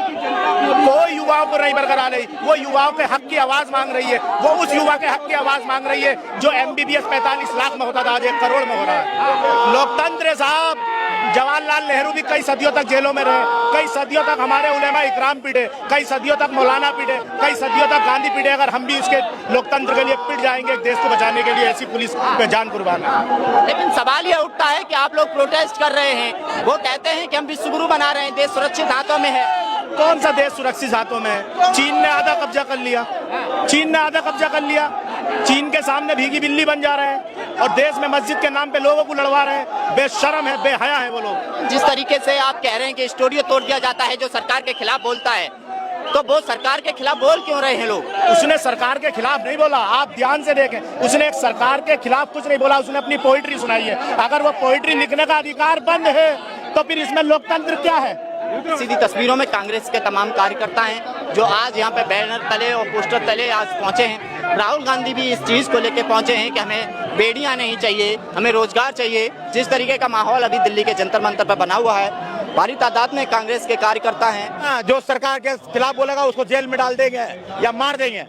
कोई युवाओं को नहीं बरकरार रही, वो युवाओं के हक की आवाज मांग रही है। वो उस युवा के हक की आवाज मांग रही है जो MBBS 45 लाख में होता था, आज 1 करोड़ में हो रहा है। लोकतंत्र साहब, जवाहरलाल नेहरू भी कई सदियों तक जेलों में रहे, कई सदियों तक हमारे उलेमा इकराम पीटे, कई सदियों तक मौलाना पीटे, कई सदियों तक गांधी पीटे। अगर हम भी इसके लोकतंत्र के लिए पिट जाएंगे, देश को बचाने के लिए, ऐसी पुलिस पे जान कुर्बान है। लेकिन सवाल ये उठता है कि आप लोग प्रोटेस्ट कर रहे हैं, वो कहते हैं कि हम विश्वगुरु बना रहे हैं, देश सुरक्षित हाथों में है। कौन सा देश सुरक्षित हाथों में है? चीन ने आधा कब्जा कर लिया, चीन ने आधा कब्जा कर लिया। चीन के सामने भीगी बिल्ली बन जा रहे हैं और देश में मस्जिद के नाम पे लोगों को लड़वा रहे हैं। बेशर्म है, बेहया है वो लोग। जिस तरीके से आप कह रहे हैं कि स्टूडियो तोड़ दिया जाता है जो सरकार के खिलाफ बोलता है, तो वो सरकार के खिलाफ बोल क्यों रहे हैं लोग? उसने सरकार के खिलाफ नहीं बोला, आप ध्यान से देखें। उसने एक सरकार के खिलाफ कुछ नहीं बोला, उसने अपनी पोइट्री सुनाई है। अगर वो पोइट्री लिखने का अधिकार बंद है तो फिर इसमें लोकतंत्र क्या है? सीधी तस्वीरों में कांग्रेस के तमाम कार्यकर्ता हैं जो आज यहाँ पे बैनर तले और पोस्टर तले आज पहुंचे हैं। राहुल गांधी भी इस चीज को लेके पहुंचे हैं कि हमें बेड़ियां नहीं चाहिए, हमें रोजगार चाहिए। जिस तरीके का माहौल अभी दिल्ली के जंतर मंतर पर बना हुआ है, भारी तादाद में कांग्रेस के कार्यकर्ता हैं। जो सरकार के खिलाफ बोलेगा उसको जेल में डाल देंगे या मार देंगे,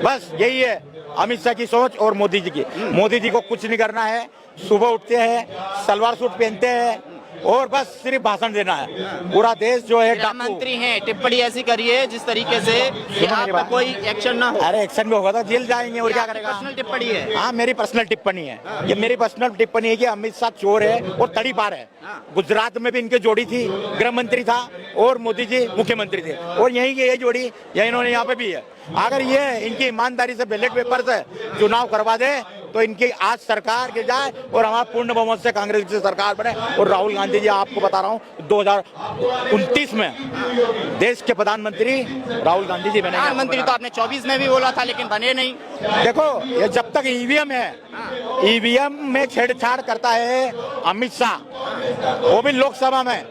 बस यही है अमित शाह की सोच और मोदी जी की। मोदी जी को कुछ नहीं करना है। सुबह उठते हैं, सलवार सूट पहनते हैं, और बस सिर्फ भाषण देना है। पूरा देश जो है गृह डाकू। मंत्री हैं, टिप्पणी ऐसी करिए जिस तरीके से कि मेरी आप पे बात। कोई एक्शन ना हो। अरे एक्शन भी होगा तो जेल जाएंगे और क्या आपकी करेगा। पर्सनल टिप्पणी है। हाँ, मेरी पर्सनल टिप्पणी है। ये मेरी पर्सनल टिप्पणी है कि अमित शाह चोर है और तड़ीपार है। गुजरात में भी इनकी जोड़ी थी, गृह मंत्री था और मोदी जी मुख्यमंत्री थे, और यही की ये जोड़ी या इन्होंने यहाँ पे भी है। अगर ये इनकी ईमानदारी से बैलेट पेपर से चुनाव करवा दे तो इनकी आज सरकार गिर जाए और हमारा पूर्ण बहुमत से कांग्रेस की सरकार बने। और राहुल गांधी जी, आपको बता रहा हूँ, 2029 में देश के प्रधानमंत्री राहुल गांधी जी बने। प्रधानमंत्री तो आपने 24 में भी बोला था लेकिन बने नहीं। देखो, ये जब तक ईवीएम है, ईवीएम में छेड़छाड़ करता है अमित शाह, वो भी लोकसभा में,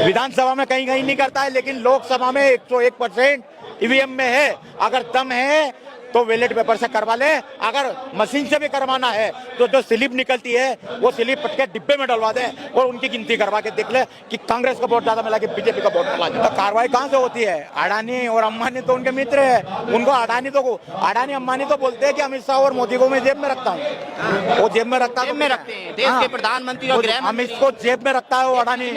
विधानसभा में कहीं कहीं नहीं करता है, लेकिन लोकसभा में 101% ईवीएम में है। अगर दम है तो बैलेट पेपर से करवा ले, अगर मशीन से भी करवाना है तो जो स्लिप निकलती है वो स्लिप पट के डिब्बे में डलवा दे और उनकी गिनती करवा के देख ले कि कांग्रेस का वोट ज्यादा मिला कि बीजेपी का वोट मिला। तो कार्रवाई कहाँ से होती है? अडानी और अंबानी तो उनके मित्र है, उनको अडानी अंबानी तो बोलते हैं कि अमित शाह और मोदी को मैं जेब में रखता हूँ। वो जेब में रखता जेब में रखते हैं देश के प्रधानमंत्री और गृह मंत्री। अमित को जेब में रखता है वो अडानी।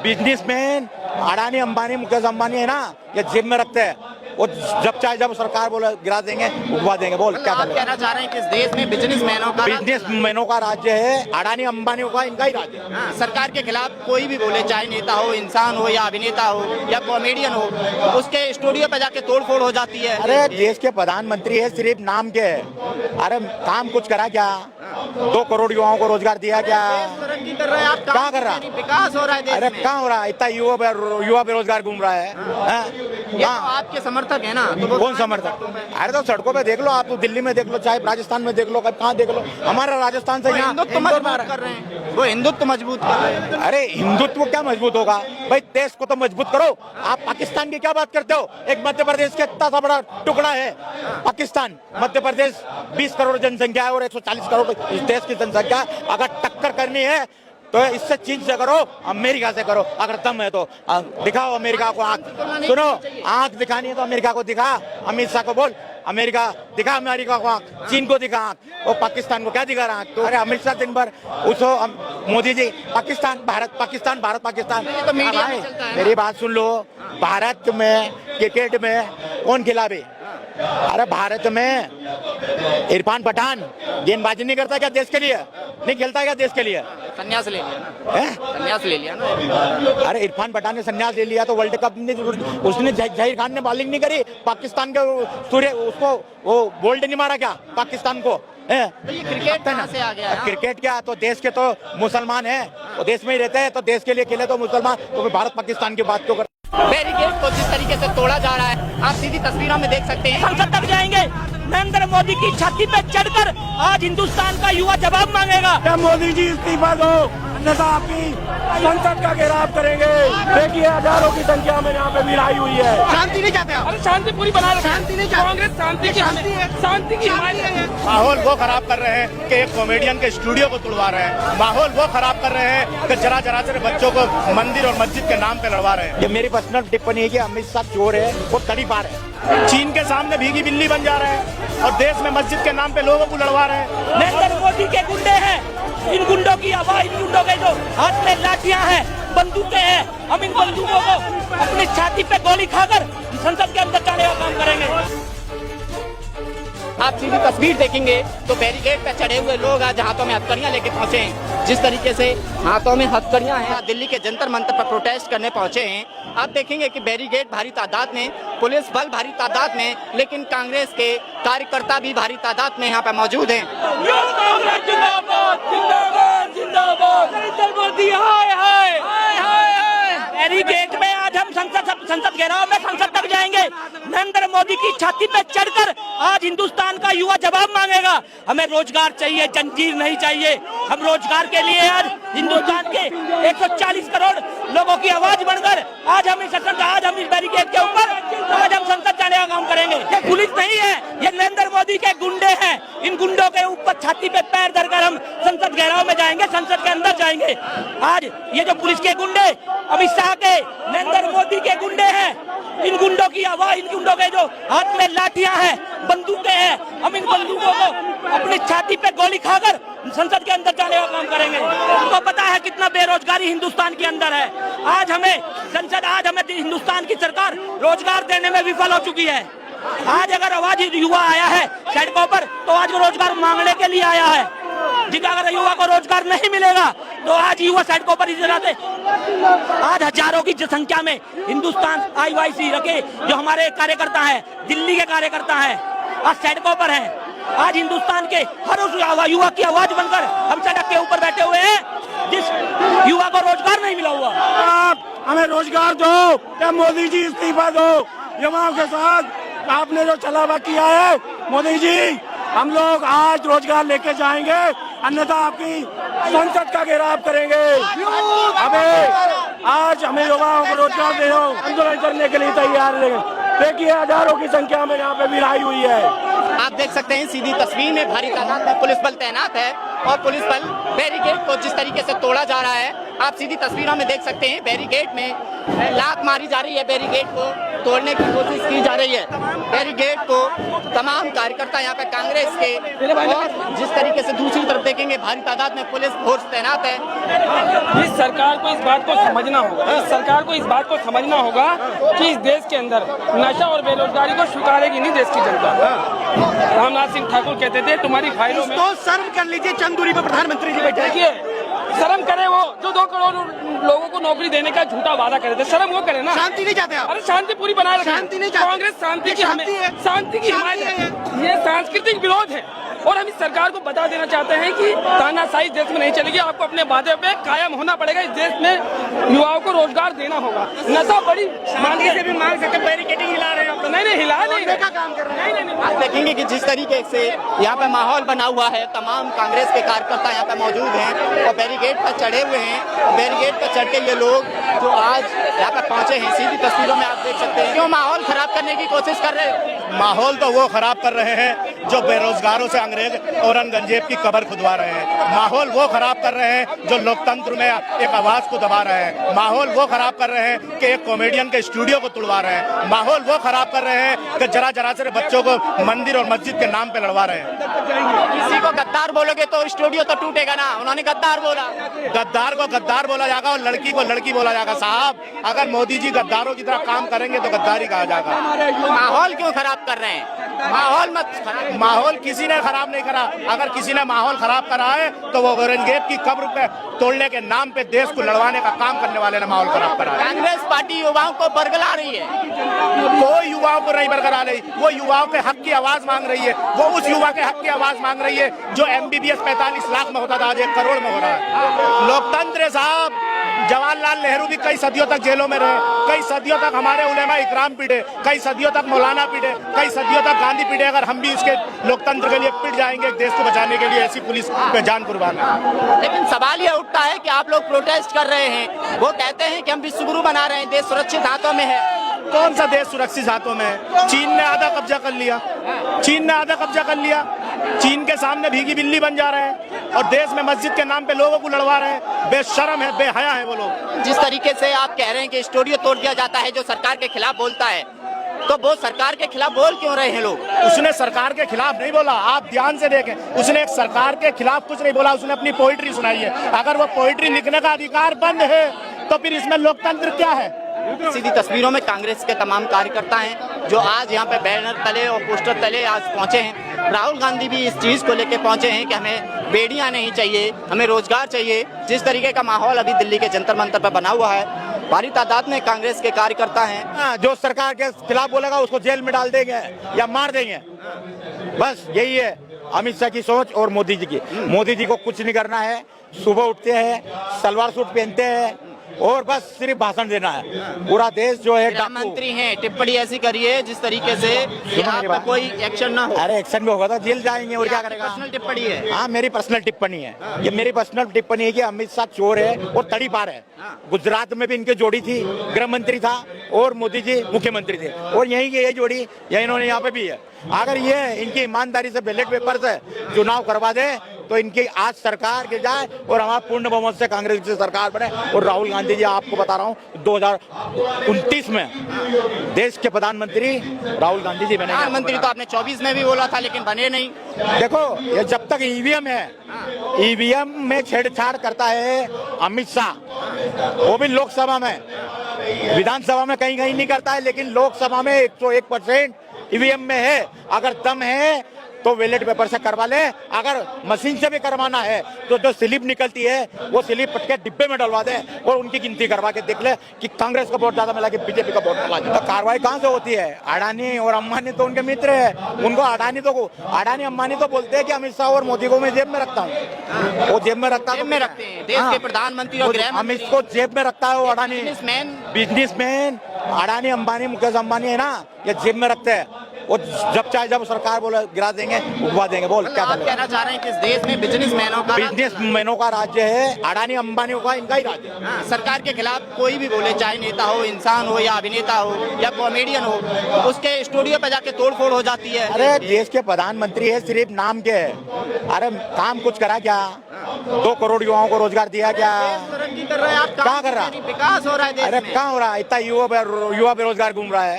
बिजनेसमैन अडानी अंबानी, मुकेश अंबानी है ना, ये जेब में रखते हैं। वो जब चाहे जब सरकार बोले गिरा देंगे, उगवा देंगे। बोल क्या आप कर कहना चाह रहे हैं कि इस देश में बिजनेसमैनों का बिजनेसमैनों का राज्य है, अडानी अंबानी का इनका ही राज्य है। हाँ, सरकार के खिलाफ कोई भी बोले, चाहे नेता हो, इंसान हो या अभिनेता हो या कॉमेडियन हो, उसके स्टूडियो पे जाके तोड़फोड़ हो जाती है। अरे देश के प्रधानमंत्री है, सिर्फ नाम के है। अरे काम कुछ करा क्या? 2 करोड़ युवाओं को रोजगार दिया क्या? तरक्की कर रहे हैं आप, क्या कर रहा? विकास हो रहा है देश अरे में। कहाँ हो रहा है? इतना युवा बेरोजगार घूम रहा है। ये तो आपके समर्थक है ना, तो वो कौन समर्थक? अरे तो सड़कों पे देख लो, आप तो दिल्ली में देख लो, चाहे राजस्थान में देख लो, कहाँ देख लो, हमारा राजस्थान से वो यहाँ हिंदुत्व मजबूत कर रहे हैं, वो हिंदुत्व मजबूत कर रहे हैं। अरे हिंदुत्व क्या मजबूत होगा भाई? देश को तो मजबूत करो। आप पाकिस्तान की क्या बात करते हो? एक मध्य प्रदेश का इतना सा बड़ा टुकड़ा है पाकिस्तान। मध्य प्रदेश 20 करोड़ जनसंख्या है और 140 करोड़ इस देश की जनसंख्या। अगर टक्कर करनी है तो इससे चीन से करो, अमेरिका से करो। अगर दम है तो दिखाओ अमेरिका को आंख। सुनो, आंख दिखानी है तो अमेरिका को दिखा। अमित शाह को बोल, अमेरिका दिखा, अमेरिका को आंख, चीन को दिखा आंख, और पाकिस्तान को क्या दिखा रहा है? तो अरे अमित शाह दिन भर उसको मोदी जी पाकिस्तान भारत पाकिस्तान भारत पाकिस्तान। तो मीडिया में चलता है। मेरी बात सुन लो, भारत में क्रिकेट में कौन खिलाड़ी? अरे भारत में इरफान पठान गेंदबाजी नहीं करता क्या देश के लिए? नहीं खेलता क्या देश के लिए? संन्यास ले लिया ना, हैं? संन्यास ले लिया ना। अरे इरफान पठान ने संन्यास ले लिया तो वर्ल्ड कप ने उसने जहीर खान ने बॉलिंग नहीं करी, पाकिस्तान के सूर्य उसको वो बोल्ड नहीं मारा क्या पाकिस्तान को? तो ये क्रिकेट कहाँ से आ गया है? क्रिकेट क्या, तो देश के तो मुसलमान है, वो देश में ही रहते हैं, तो देश के लिए खेले तो मुसलमान, तो फिर भारत पाकिस्तान की बात क्यों कर? बैरिकेड को जिस तरीके से तोड़ा जा रहा है, आप सीधी तस्वीरों में देख सकते हैं। संसद तक जाएंगे, नरेंद्र मोदी की छाती पे चढ़कर आज हिंदुस्तान का युवा जवाब मांगेगा। क्या मोदी जी इस्तीफा दो, अन्यथा आपकी संसद का घेराव करेंगे। देखिए हजारों की संख्या में यहाँ पे भीड़ आई हुई है। शांति नहीं चाहते आप? अरे शांति पूरी बना रहे, शांति नहीं चाहते। कांग्रेस शांति की शांति की हिमायत है। माहौल वो खराब कर रहे हैं कि एक कॉमेडियन के स्टूडियो को तुड़वा रहे हैं। माहौल वो खराब कर रहे हैं कि जरा जरा से बच्चों को मंदिर और मस्जिद के नाम पे लड़वा रहे हैं। ये मेरी पर्सनल टिप्पणी है कि अमित शाह चोर है और तड़ीपार है। चीन के सामने भीगी बिल्ली बन जा रहे हैं और देश में मस्जिद के नाम पे लोगों को लड़वा रहे हैं। नरेंद्र मोदी के गुंडे हैं, इन गुंडों की आवाज, इन गुंडों के जो हाथ में लाठियां हैं, बंदूकें हैं, हम इन बंदूकों को अपनी छाती पे गोली खाकर संसद के अंदर जाने का काम करेंगे। आप सीधी तस्वीर देखेंगे तो बैरिकेड पे चढ़े हुए लोग आज हाथों में हथकड़ियां लेके पहुंचे हैं। जिस तरीके से हाथों में हथकड़ियां हैं, दिल्ली के जंतर मंतर पर प्रोटेस्ट करने पहुंचे हैं। आप देखेंगे कि बैरिकेड भारी तादाद में, पुलिस बल भारी तादाद में, लेकिन कांग्रेस के कार्यकर्ता भी भारी तादाद में यहाँ पे मौजूद हैं। बैरिकेड में आज हम संसद घेराव में संसद तक जाएंगे। नरेंद्र मोदी की छाती पे चढ़कर आज हिंदुस्तान का युवा जवाब मांगेगा। हमें रोजगार चाहिए, जंजीर नहीं चाहिए। हम रोजगार के लिए आज हिंदुस्तान के 140 करोड़ लोगों की आवाज बनकर आज हम इस बैरिकेड के ऊपर आज हम संसद जाने का काम करेंगे। ये पुलिस नहीं है, ये नरेंद्र मोदी के गुंडे हैं। इन गुंडों के ऊपर छाती पे पैर धरकर हम संसद घेराव में जाएंगे, संसद के अंदर जाएंगे। आज ये जो पुलिस के गुंडे, अमित शाह के, नरेंद्र मोदी के गुंडे हैं, इन गुंडों की आवाज, इन गुंडों के जो हाथ में लाठियां हैं, बंदूकें हैं, हम इन बंदूकों को अपनी छाती पे गोली खाकर संसद के अंदर जाने का काम करेंगे। उनको पता है कितना बेरोजगारी हिंदुस्तान के अंदर है। आज हमें हिंदुस्तान की सरकार रोजगार देने में विफल हो चुकी है। आज अगर आवाज युवा आया है सड़कों पर तो आज वो रोजगार मांगने के लिए आया है। जिनका अगर युवा को रोजगार नहीं मिलेगा तो आज युवा सड़कों पर इधर आते। आज हजारों की संख्या में हिंदुस्तान IYC रखे जो हमारे कार्यकर्ता हैं, दिल्ली के कार्यकर्ता हैं, आज सड़कों पर हैं। आज हिंदुस्तान के हर उस युवा की आवाज बनकर हम सड़क के ऊपर बैठे हुए हैं जिस युवा को रोजगार नहीं मिला हुआ। आप हमें रोजगार दो या मोदी जी इस्तीफा दो। युवाओं के साथ आपने जो छलावा किया है मोदी जी, हम लोग आज रोजगार लेके जाएंगे, अन्यथा आपकी संसद का घेराव करेंगे। हमें युवाओं को रोजगार दे दो, आंदोलन करने के लिए तैयार है। देखिए हजारों की संख्या में यहाँ पे भीड़ आई हुई है। आप देख सकते हैं सीधी तस्वीर में भारी तादाद में पुलिस बल तैनात है और पुलिस बल बैरिकेड को जिस तरीके से तोड़ा जा रहा है आप सीधी तस्वीरों में देख सकते हैं। बैरिकेड में लात मारी जा रही है, बैरिकेड को तोड़ने की कोशिश की जा रही है। बैरिकेड को तमाम कार्यकर्ता यहाँ पे कांग्रेस के, और जिस तरीके से दूसरी तरफ देखेंगे भारी तादाद में पुलिस फोर्स तैनात है। इस सरकार को इस बात को समझना होगा, इस सरकार को इस बात को समझना होगा कि इस देश के अंदर नशा और बेरोजगारी को स्वीकारेगी नहीं देश की जनता। रामनाथ सिंह ठाकुर कहते थे तुम्हारी फाइलों में तो शर्म कर लीजिए, चंद दूरी पर प्रधानमंत्री जी बैठे। देखिए शर्म करे वो जो 2 करोड़ लोगों को नौकरी देने का झूठा वादा करे थे, शर्म वो करे ना। शांति नहीं चाहते आप? अरे शांति पूरी बनाए रखें। शांति नहीं चाहते? कांग्रेस शांति की हिमायत है। ये सांस्कृतिक विरोध है और हम इस सरकार को बता देना चाहते हैं कि तानाशाही देश में नहीं चलेगी। आपको अपने वादे पे कायम होना पड़ेगा। इस देश में युवाओं को रोजगार देना होगा। नशा बड़ी शांति से भी मांग सकते, बैरिकेडिंग हिला रहे हैं आप? नहीं हिला नहीं का काम कर रहे हैं। आप देखेंगे कि जिस तरीके से यहाँ पे माहौल बना हुआ है, तमाम कांग्रेस के कार्यकर्ता यहाँ पे मौजूद हैं और बैरिकेड पर चढ़े हुए हैं। बैरिकेड पर चढ़ के ये लोग जो आज यहाँ पे पहुंचे हैं, सीधी तस्वीरों में आप देख सकते हैं। क्यों माहौल खराब करने की कोशिश कर रहे हो? माहौल तो वो खराब कर रहे हैं जो बेरोजगारों से अंग्रेज औरंगजेब की कब्र खुदवा रहे हैं। माहौल वो खराब कर रहे हैं जो लोकतंत्र में एक आवाज को दबा रहे हैं। माहौल वो खराब कर रहे हैं कि एक कॉमेडियन के स्टूडियो को तुड़वा रहे हैं। माहौल वो खराब कर रहे हैं कि जरा से बच्चों को मंदिर और मस्जिद के नाम पे लड़वा रहे हैं। किसी को गद्दार बोलोगे तो स्टूडियो तो टूटेगा ना। उन्होंने गद्दार बोला, गद्दार को गद्दार बोला जाएगा और लड़की को लड़की बोला जाएगा। साहब अगर मोदी जी गद्दारों की तरह काम करेंगे तो गद्दारी कहा जाएगा। माहौल क्यों खराब कर रहे हैं? माहौल मत खराब। माहौल किसी ने खराब नहीं करा। अगर किसी ने माहौल खराब करा है तो वो औरंगजेब की कब्र पे तोड़ने के नाम पे देश को लड़वाने का काम करने वाले ने माहौल खराब करा है। कांग्रेस पार्टी युवाओं को बरगला रही है। कोई युवाओं को नहीं बरकरार रही, वो युवाओं के हक की आवाज मांग रही है। वो उस युवा के हक की आवाज मांग रही है जो MBBS 45 लाख में होता था, आज 1 करोड़ में हो रहा है। लोकतंत्र साहब, जवाहरलाल नेहरू भी कई सदियों तक जेलों में रहे, कई सदियों तक हमारे उलेमा इकराम पीटे, कई सदियों तक मौलाना पीटे, कई सदियों तक गांधी पीटे। अगर हम भी इसके लोकतंत्र के लिए पिट जाएंगे देश को बचाने के लिए, ऐसी पुलिस पे जान कुर्बान है। लेकिन सवाल ये उठता है कि आप लोग प्रोटेस्ट कर रहे हैं, वो कहते हैं कि हम विश्व गुरु बना रहे हैं, देश सुरक्षित हाथों में है। कौन सा देश सुरक्षित हाथों में है? चीन ने आधा कब्जा कर लिया, चीन ने आधा कब्जा कर लिया। चीन के सामने भीगी बिल्ली बन जा रहे हैं और देश में मस्जिद के नाम पे लोगों को लड़वा रहे हैं। बेशर्म है, बेहया है वो लोग। जिस तरीके से आप कह रहे हैं कि स्टूडियो तोड़ दिया जाता है जो सरकार के खिलाफ बोलता है, तो वो सरकार के खिलाफ बोल क्यों रहे हैं लोग? उसने सरकार के खिलाफ नहीं बोला, आप ध्यान से देखें। उसने एक सरकार के खिलाफ कुछ नहीं बोला, उसने अपनी पोइट्री सुनाई है। अगर वो पोइट्री लिखने का अधिकार बंद है तो फिर इसमें लोकतंत्र क्या है? सीधी तस्वीरों में कांग्रेस के तमाम कार्यकर्ता हैं जो आज यहाँ पे बैनर तले और पोस्टर तले आज पहुंचे हैं। राहुल गांधी भी इस चीज को लेके पहुंचे हैं कि हमें बेड़ियां नहीं चाहिए, हमें रोजगार चाहिए। जिस तरीके का माहौल अभी दिल्ली के जंतर मंतर पर बना हुआ है, भारी तादाद में कांग्रेस के कार्यकर्ता हैं। जो सरकार के खिलाफ बोलेगा उसको जेल में डाल देंगे या मार देंगे, बस यही है अमित शाह की सोच और मोदी जी की। मोदी जी को कुछ नहीं करना है, सुबह उठते हैं, सलवार सूट पहनते हैं और बस सिर्फ भाषण देना है। पूरा देश जो है मंत्री हैं, टिप्पणी ऐसी करिए जिस तरीके से यहाँ पे कोई एक्शन ना हो। अरे एक्शन में होगा तो जेल जाएंगे और क्या करेगा? पर्सनल टिप्पणी है। हाँ, मेरी पर्सनल टिप्पणी है। ये मेरी पर्सनल टिप्पणी है कि अमित शाह चोर है और तड़ीपार है। गुजरात में भी इनकी जोड़ी थी, गृह मंत्री था और मोदी जी मुख्यमंत्री थे, और यही की ये जोड़ी इन्होंने यहाँ पे भी है। अगर ये इनकी ईमानदारी से बैलेट पेपर से चुनाव करवा दे तो इनकी आज सरकार गिर जाए और हमारा पूर्ण बहुमत से कांग्रेस की सरकार बने और राहुल गांधी जी, आपको बता रहा हूँ 2029 में देश के प्रधानमंत्री राहुल गांधी जी बने। प्रधानमंत्री तो आपने 24 में भी बोला था लेकिन बने नहीं। देखो, ये जब तक ईवीएम है, ईवीएम में छेड़छाड़ करता है अमित शाह, वो भी लोकसभा में, विधानसभा में कहीं कहीं नहीं करता है, लेकिन लोकसभा में 101% ईवीएम में है। अगर दम है तो बैलेट पेपर से करवा ले, अगर मशीन से भी करवाना है तो जो स्लिप निकलती है वो स्लिप पटके डिब्बे में डलवा दे और उनकी गिनती करवा के देख ले कि कांग्रेस का वोट ज्यादा मिला कि बीजेपी का वोट मिला। तो कार्रवाई कहाँ से होती है? अडानी और अंबानी तो उनके मित्र है, उनको अडानी अंबानी तो बोलते हैं कि अमित शाह और मोदी को मैं जेब में रखता हूँ, वो जेब में रखता जेब में रखते हैं देश के प्रधानमंत्री और गृह अमित को जेब में रखता है वो अडानी। बिजनेसमैन अडानी अंबानी, मुकेश अंबानी है ना, ये जेब में रखते हैं। वो जब चाहे जब सरकार बोले गिरा देंगे, उगवा देंगे। बोल क्या आप कहना चाह रहे हैं कि इस देश में बिजनेसमैनों का राज्य है, अडानी अंबानी का इनका ही राज्य है। हाँ, सरकार के खिलाफ कोई भी बोले, चाहे नेता हो, इंसान हो या अभिनेता हो या कॉमेडियन हो, उसके स्टूडियो पे जाके तोड़फोड़ हो जाती है। अरे देश के प्रधानमंत्री है, सिर्फ नाम के है। अरे काम कुछ करा क्या? 2 करोड़ युवाओं को रोजगार दिया क्या? तरक्की कर रहे हैं आप, क्या कर रहा? विकास हो रहा है देश अरे में। कहाँ हो रहा है? इतना युवा बेरोजगार घूम रहा है।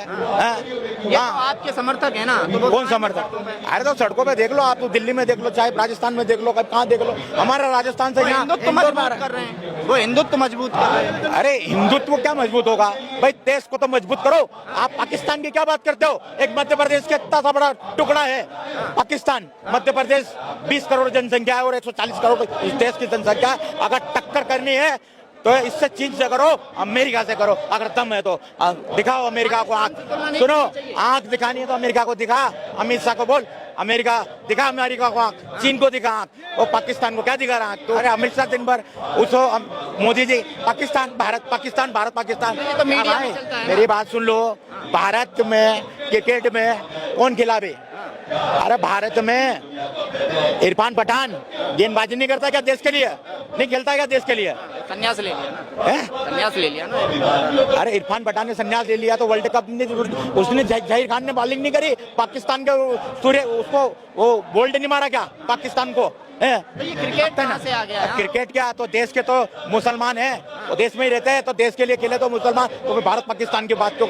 ये तो आपके समर्थक है ना, तो कौन समर्थक? अरे तो सड़कों पे देख लो आप, तो दिल्ली में देख लो, चाहे राजस्थान में देख लो, कहाँ देख लो, हमारा राजस्थान से हिंदुत्व मजबूत कर रहे हैं, वो हिंदुत्व मजबूत कर रहे हैं। अरे हिंदुत्व क्या मजबूत होगा भाई? देश को तो मजबूत करो। आप पाकिस्तान की क्या बात करते हो? एक मध्य प्रदेश का इतना सा बड़ा टुकड़ा है पाकिस्तान। मध्य प्रदेश 20 करोड़ जनसंख्या है और 140 करोड़ इस देश की जनसंख्या। अगर टक्कर करनी है तो इससे चीन से करो, अमेरिका से करो। अगर दम है तो दिखाओ अमेरिका को आंख। सुनो, आंख दिखानी है तो अमेरिका को दिखा, अमित शाह को बोल अमेरिका दिखा, अमेरिका को आंख, चीन को दिखा आंख, और पाकिस्तान को क्या दिखा रहा है? तो अरे अमित शाह दिन भर उसको मोदी जी पाकिस्तान भारत पाकिस्तान भारत पाकिस्तान। तो मीडिया में चलता है। मेरी बात सुन लो, भारत में क्रिकेट में कौन खिलाड़ी? अरे भारत में इरफान पठान गेंदबाजी नहीं करता क्या देश के लिए? नहीं खेलता क्या देश के लिए? संन्यास ले लिया ना, है? संन्यास ले लिया ना। अरे इरफान पठान ने संन्यास ले लिया तो वर्ल्ड कप ने उसने जहीर खान ने बॉलिंग नहीं करी, पाकिस्तान के सूर्य उसको वो बोल्ड नहीं मारा क्या पाकिस्तान को? है तो ये क्रिकेट कहाँ से आ गया है? क्रिकेट क्या, तो देश के तो मुसलमान है, वो देश में ही रहते हैं, तो देश के लिए खेले तो मुसलमान, तो भारत पाकिस्तान की बात क्यों